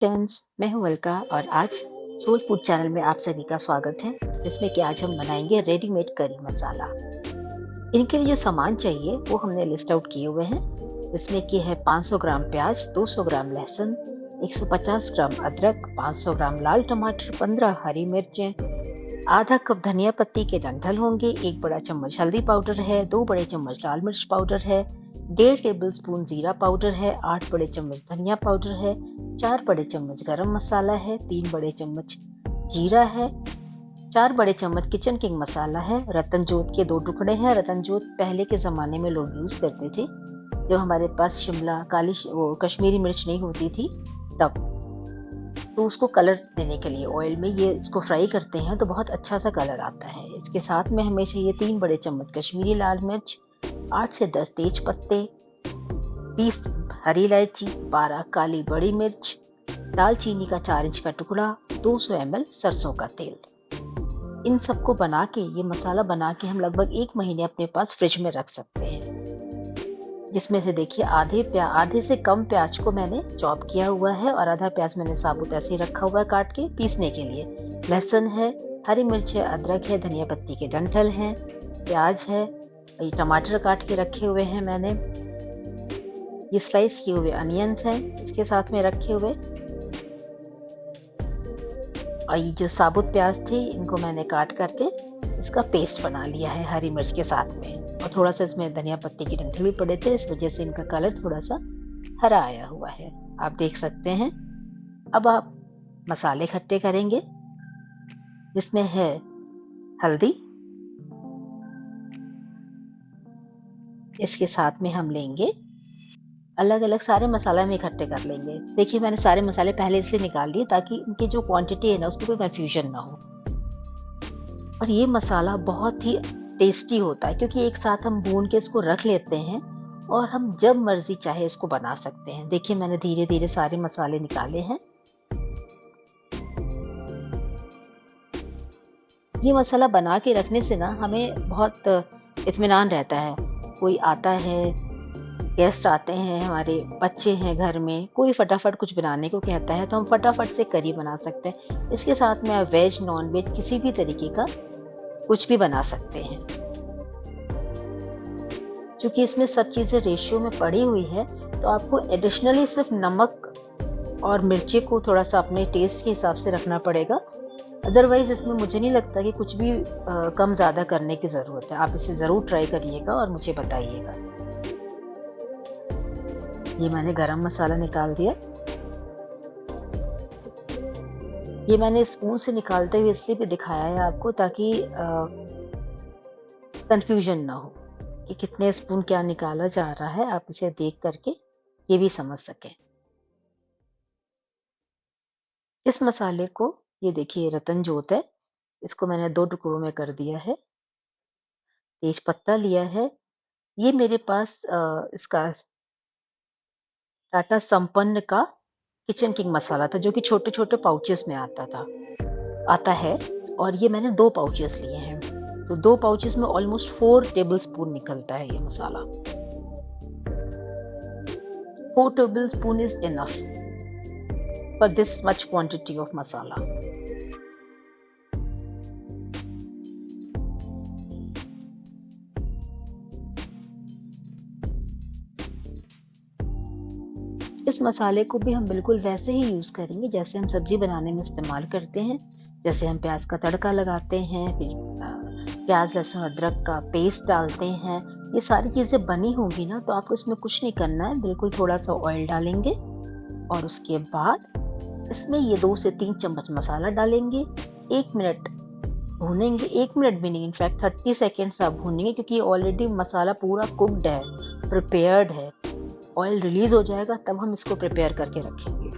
Friends, मैं हूं अलका और आज सोल फूड चैनल में आप सभी का स्वागत है। जिसमें कि आज हम बनाएंगे रेडीमेड करी मसाला। इनके लिए जो सामान चाहिए वो हमने लिस्ट आउट किए हुए हैं। इसमें कि है 500 ग्राम प्याज, 200 ग्राम लहसुन, 150 ग्राम अदरक, 500 ग्राम लाल टमाटर, 15 हरी मिर्चें, आधा कप धनिया पत्ती के डंठल होंगे, 1 बड़ा चम्मच हल्दी पाउडर है, 2 बड़े चम्मच लाल मिर्च पाउडर है, 1.5 टेबल स्पून जीरा पाउडर है, 8 बड़े चम्मच धनिया पाउडर है, 4 बड़े चम्मच गरम मसाला है, 3 बड़े चम्मच जीरा है, 4 बड़े चम्मच किचन किंग मसाला है, रतन जोत के 2 टुकड़े हैं। रतन जोत पहले के ज़माने में लोग यूज़ करते थे, जब हमारे पास शिमला काली वो कश्मीरी मिर्च नहीं होती थी तब। तो उसको कलर देने के लिए ऑयल में ये इसको फ्राई करते हैं तो बहुत अच्छा सा कलर आता है। इसके साथ में हमें चाहिए 3 बड़े चम्मच कश्मीरी लाल मिर्च, 8 से 10 तेज पत्ते, 20 हरी इलायची, 12 काली बड़ी मिर्च, दालचीनी का 4 इंच का टुकड़ा, 200 ml सरसों का तेल। इन सबको बना के ये मसाला बना के हम लगभग 1 महीने अपने पास फ्रिज में रख सकते हैं। जिसमें से देखिए आधे से कम प्याज को मैंने चॉप किया हुआ है और आधा प्याज मैंने साबुत ऐसे ही रखा हुआ है काट के पीसने के लिए। लहसुन है, हरी मिर्च है, अदरक है, धनिया पत्ती के डंठल हैं, प्याज है, ये टमाटर काट के रखे हुए हैं मैंने, ये स्लाइस किए हुए अनियंस हैं इसके साथ में रखे हुए, और ये जो साबुत प्याज थे इनको मैंने काट करके इसका पेस्ट बना लिया है हरी मिर्च के साथ में। और थोड़ा सा इसमें धनिया पत्ती के डंठल भी पड़े थे, इस वजह से इनका कलर थोड़ा सा हरा आया हुआ है, आप देख सकते हैं। अब आप मसाले इकट्ठे करेंगे, जिसमें है हल्दी, इसके साथ में हम लेंगे अलग अलग सारे मसाला हम इकट्ठे कर लेंगे। देखिए मैंने सारे मसाले पहले इसलिए निकाल दिए ताकि इनकी जो क्वांटिटी है ना उसमें कोई कंफ्यूजन ना हो। और ये मसाला बहुत ही टेस्टी होता है क्योंकि एक साथ हम भून के इसको रख लेते हैं और हम जब मर्जी चाहे इसको बना सकते हैं। देखिए मैंने धीरे धीरे सारे मसाले निकाले हैं। ये मसाला बना के रखने से ना हमें बहुत इत्मीनान रहता है। कोई आता है, गेस्ट आते हैं, हमारे बच्चे हैं घर में, कोई फटाफट कुछ बनाने को कहता है तो हम फटाफट से करी बना सकते हैं। इसके साथ में आप वेज नॉन वेज किसी भी तरीके का कुछ भी बना सकते हैं। क्योंकि इसमें सब चीज़ें रेशियो में पड़ी हुई है तो आपको एडिशनली सिर्फ नमक और मिर्ची को थोड़ा सा अपने टेस्ट के हिसाब से रखना पड़ेगा। अदरवाइज इसमें मुझे नहीं लगता कि कुछ भी कम ज़्यादा करने की ज़रूरत है। आप इसे ज़रूर ट्राई करिएगा और मुझे बताइएगा। ये मैंने गरम मसाला निकाल दिया। ये मैंने स्पून से निकालते हुए इसलिए भी दिखाया है आपको ताकि कंफ्यूजन ना हो कि कितने स्पून क्या निकाला जा रहा है, आप इसे देख करके ये भी समझ सकें। इस मसाले को, ये देखिए रतन जोत है, इसको मैंने 2 टुकड़ों में कर दिया है। तेज पत्ता लिया है, ये मेरे पास इसका टाटा संपन्न का किचन किंग मसाला था जो कि छोटे-छोटे पाउचेस में आता है, और ये मैंने 2 पाउचेस लिए हैं। तो 2 पाउचेस में ऑलमोस्ट 4 टेबलस्पून निकलता है ये मसाला। 4 tablespoon is enough for this much quantity of masala. इस मसाले को भी हम बिल्कुल वैसे ही यूज़ करेंगे जैसे हम सब्जी बनाने में इस्तेमाल करते हैं। जैसे हम प्याज का तड़का लगाते हैं, फिर प्याज लहसुन अदरक का पेस्ट डालते हैं। ये सारी चीज़ें बनी होंगी ना तो आपको इसमें कुछ नहीं करना है, बिल्कुल थोड़ा सा ऑयल डालेंगे और उसके बाद इसमें ये 2 से 3 चम्मच मसाला डालेंगे। 1 मिनट भूनेंगे, 1 मिनट भी नहीं, इनफैक्ट 30 सेकेंड्स आप भूनेंगे क्योंकि ऑलरेडी मसाला पूरा कुक्ड है, प्रिपेयर्ड है। ऑयल रिलीज हो जाएगा तब हम इसको प्रिपेयर करके रखेंगे।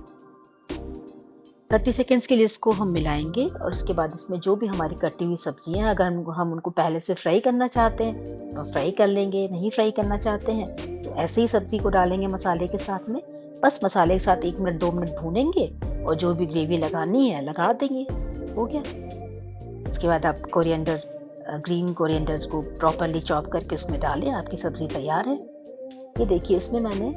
30 सेकेंड्स के लिए इसको हम मिलाएंगे और उसके बाद इसमें जो भी हमारी कटी हुई सब्जियां हैं, अगर हम उनको पहले से फ्राई करना चाहते हैं तो फ्राई कर लेंगे, नहीं फ्राई करना चाहते हैं तो ऐसे ही सब्जी को डालेंगे मसाले के साथ में। बस मसाले के साथ 1 मिनट 2 मिनट भूनेंगे और जो भी ग्रेवी लगानी है लगा देंगे, हो गया। इसके बाद आप ग्रीन कोरिएंडर को प्रॉपरली चॉप करके उसमें डालें, आपकी सब्जी तैयार है। ये देखिए इसमें मैंने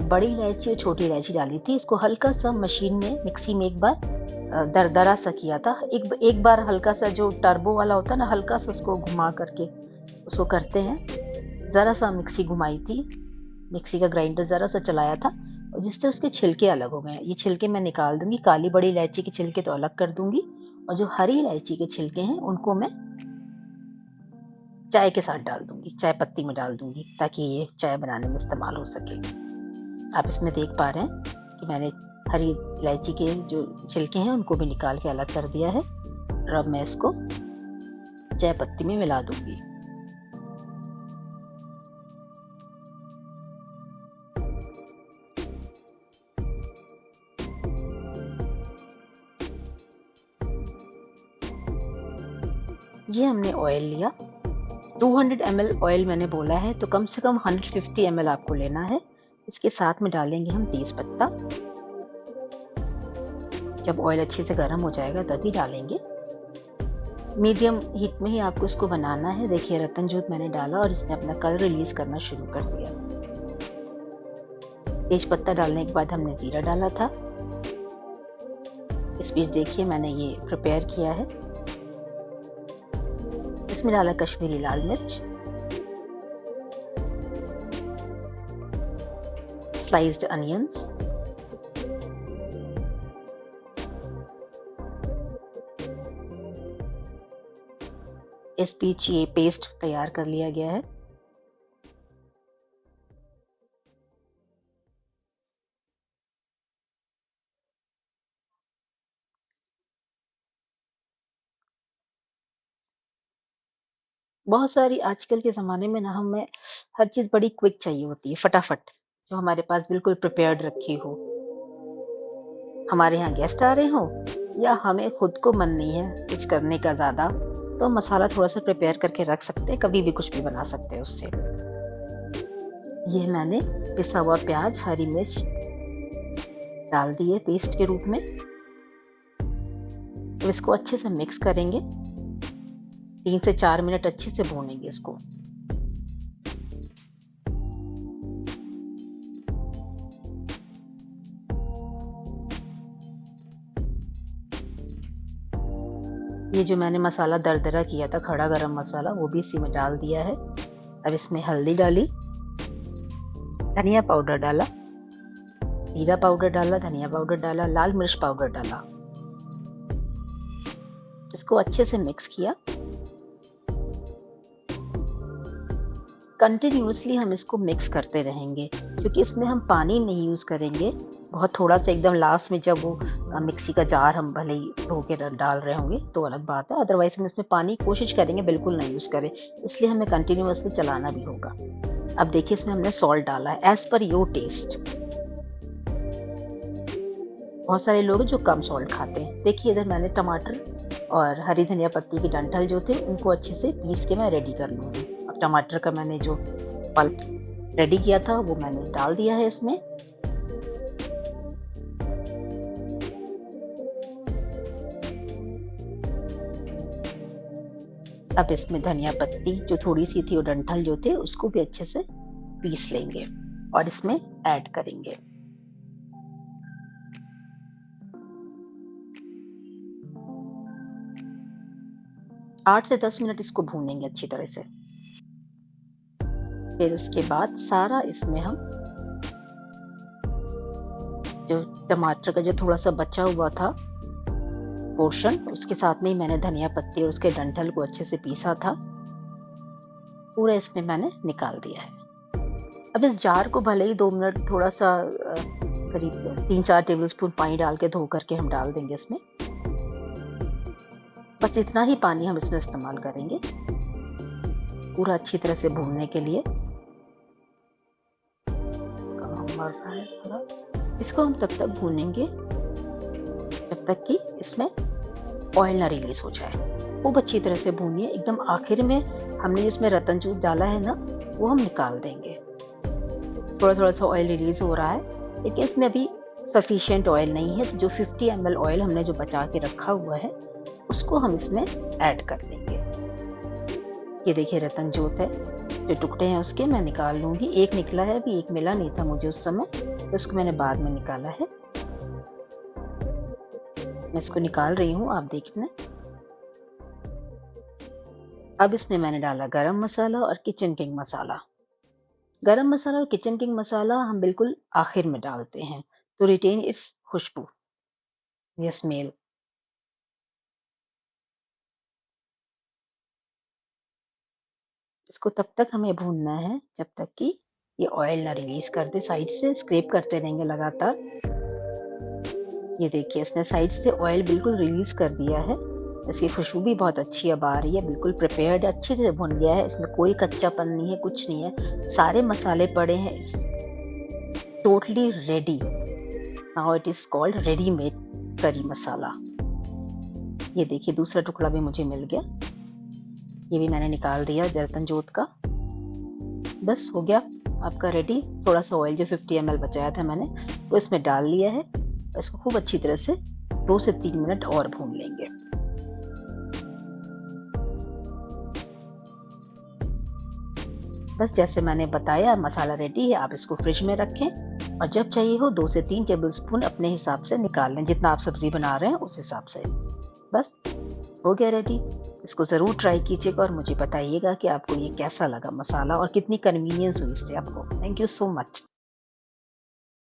बड़ी इलायची और छोटी इलायची डाली थी। इसको हल्का-सा मशीन में मिक्सी में एक बार दरदरा सा किया था। एक बार हल्का-सा जो टर्बो वाला होता है ना, हल्का-सा उसको घुमा करके उसको करते हैं। ज़रा-सा मिक्सी घुमाई थी, मिक्सी का ग्राइंडर ज़रा-सा चलाया था और जिससे उसके छिलके अलग हो गए हैं। ये छिलके मैं निकाल दूँगी, काली बड़ी इलायची के छिलके तो अलग कर दूँगी और जो हरी इलायची के छिलके हैं उनको मैं चाय के साथ डाल दूँगी, चाय पत्ती में डाल दूँगी ताकि ये चाय बनाने में इस्तेमाल हो सके। आप इसमें देख पा रहे हैं कि मैंने हरी इलायची के जो छिलके हैं उनको भी निकाल के अलग कर दिया है और अब मैं इसको चाय पत्ती में मिला दूँगी। ये हमने ऑयल लिया, 200 ml ऑयल मैंने बोला है तो कम से कम 150 ml आपको लेना है। इसके साथ में डालेंगे हम तेज पत्ता। जब ऑयल अच्छे से गर्म हो जाएगा तभी डालेंगे। मीडियम हीट में ही आपको इसको बनाना है। देखिए रतनजोत मैंने डाला और इसने अपना कलर रिलीज करना शुरू कर दिया। तेज पत्ता डालने के बाद हमने जीरा डाला था। इस बीच देखिए मैंने ये प्रिपेयर किया है। इसमें डाला कश्मीरी लाल मिर्च, स्लाइस्ड अनियंस, इस बीच ये पेस्ट तैयार कर लिया गया है। बहुत सारी आजकल के ज़माने में ना हमें हर चीज़ बड़ी क्विक चाहिए होती है, फटाफट, जो हमारे पास बिल्कुल प्रिपेयर्ड रखी हो। हमारे यहाँ गेस्ट आ रहे हों या हमें खुद को मन नहीं है कुछ करने का ज़्यादा, तो मसाला थोड़ा-सा प्रिपेयर करके रख सकते हैं, कभी भी कुछ भी बना सकते हैं उससे। ये मैंने पिसा हुआ प्याज, हरी मिर्च डाल दी है पेस्ट के रूप में। तो इसको अच्छे से मिक्स करेंगे। 3 से 4 मिनट अच्छे से भूनेंगे इसको। ये जो मैंने मसाला दरदरा किया था, खड़ा गरम मसाला, वो भी इसी में डाल दिया है। अब इसमें हल्दी डाली, धनिया पाउडर डाला, जीरा पाउडर डाला, धनिया पाउडर डाला, लाल मिर्च पाउडर डाला। इसको अच्छे से मिक्स किया। कंटिन्यूअसली हम इसको मिक्स करते रहेंगे क्योंकि इसमें हम पानी नहीं यूज़ करेंगे। बहुत थोड़ा सा एकदम लास्ट में जब वो मिक्सी का जार हम भले ही धो के डाल रहे होंगे तो अलग बात है, अदरवाइज हम इसमें पानी कोशिश करेंगे बिल्कुल नहीं यूज़ करें, इसलिए हमें कंटिन्यूअसली चलाना भी होगा। अब देखिए इसमें हमने सॉल्ट डाला है एज पर योर टेस्ट। बहुत सारे लोग हैं जो कम सॉल्ट खाते हैं। देखिए इधर मैंने टमाटर और हरी धनिया पत्ती के डंठल जो थे उनको अच्छे से पीस के मैं रेडी कर लूँगी। अब टमाटर का मैंने जो पल्प रेडी किया था वो मैंने डाल दिया है इसमें। अब इसमें धनिया पत्ती जो थोड़ी सी थी और डंठल जो थे उसको भी अच्छे से पीस लेंगे और इसमें ऐड करेंगे। आठ से 10 मिनट इसको भूनेंगे अच्छी तरह से। फिर उसके बाद सारा इसमें हम जो टमाटर का जो थोड़ा सा बचा हुआ था पोर्शन, उसके साथ में ही मैंने धनिया पत्ती और उसके डंठल को अच्छे से पीसा था, पूरा इसमें मैंने निकाल दिया है। अब इस जार को भले ही 2 मिनट थोड़ा सा करीब 3-4 टेबलस्पून पानी डाल के धो करके हम डाल देंगे इसमें। बस इतना ही पानी हम इसमें इस्तेमाल करेंगे पूरा अच्छी तरह से भूनने के लिए। इसको हम तब तक भूनेंगे जब तक कि इसमें ऑयल ना रिलीज हो जाए। खूब अच्छी तरह से भूनिए। एकदम आखिर में हमने इसमें रतन जूस डाला है ना, वो हम निकाल देंगे। थोड़ा थोड़ा सा ऑयल रिलीज हो रहा है लेकिन इसमें अभी सफिशिएंट ऑयल नहीं है, तो जो 50 ml ऑयल हमने जो बचा के रखा हुआ है उसको हम इसमें ऐड कर देंगे। ये देखिए रतन जोत है, जो टुकड़े हैं उसके मैं निकाल लूँगी। एक निकला है, अभी एक मिला नहीं था मुझे उस समय, तो उसको मैंने बाद में निकाला है। मैं इसको निकाल रही हूँ, आप देखना। अब इसमें मैंने डाला गरम मसाला और किचन किंग मसाला। गरम मसाला और किचन किंग मसाला हम बिल्कुल आखिर में डालते हैं, to retain its खुशबू या स्मेल। इसको तब तक हमें भूनना है जब तक कि ये ऑयल ना रिलीज़ कर दे। साइड से स्क्रैप करते रहेंगे लगातार। ये देखिए इसने साइड से ऑयल बिल्कुल रिलीज़ कर दिया है। इसकी खुशबू भी बहुत अच्छी अब आ रही है, बिल्कुल प्रिपेयर्ड अच्छे से भुन गया है, इसमें कोई कच्चापन नहीं है, कुछ नहीं है। सारे मसाले पड़े हैं, इस totally ready. Now it is called readymade करी मसाला। ये देखिए दूसरा टुकड़ा भी मुझे मिल गया। ये भी मैंने निकाल दिया बर्तन जोत का। बस हो गया आपका रेडी। थोड़ा सा ऑयल जो 50 ml बचाया था मैंने, वो इसमें डाल लिया है। इसको खूब अच्छी तरह से 2 से 3 मिनट और भून लेंगे। बस जैसे मैंने बताया मसाला रेडी है, आप इसको फ्रिज में रखें और जब चाहिए हो 2 से 3 टेबलस्पून अपने हिसाब से निकाल लें, जितना आप सब्जी बना रहे हैं उस हिसाब से। बस हो गया रेडी। इसको ज़रूर ट्राई कीजिएगा और मुझे बताइएगा कि आपको ये कैसा लगा मसाला और कितनी कन्वीनियंस हुई इससे आपको। Thank you so much.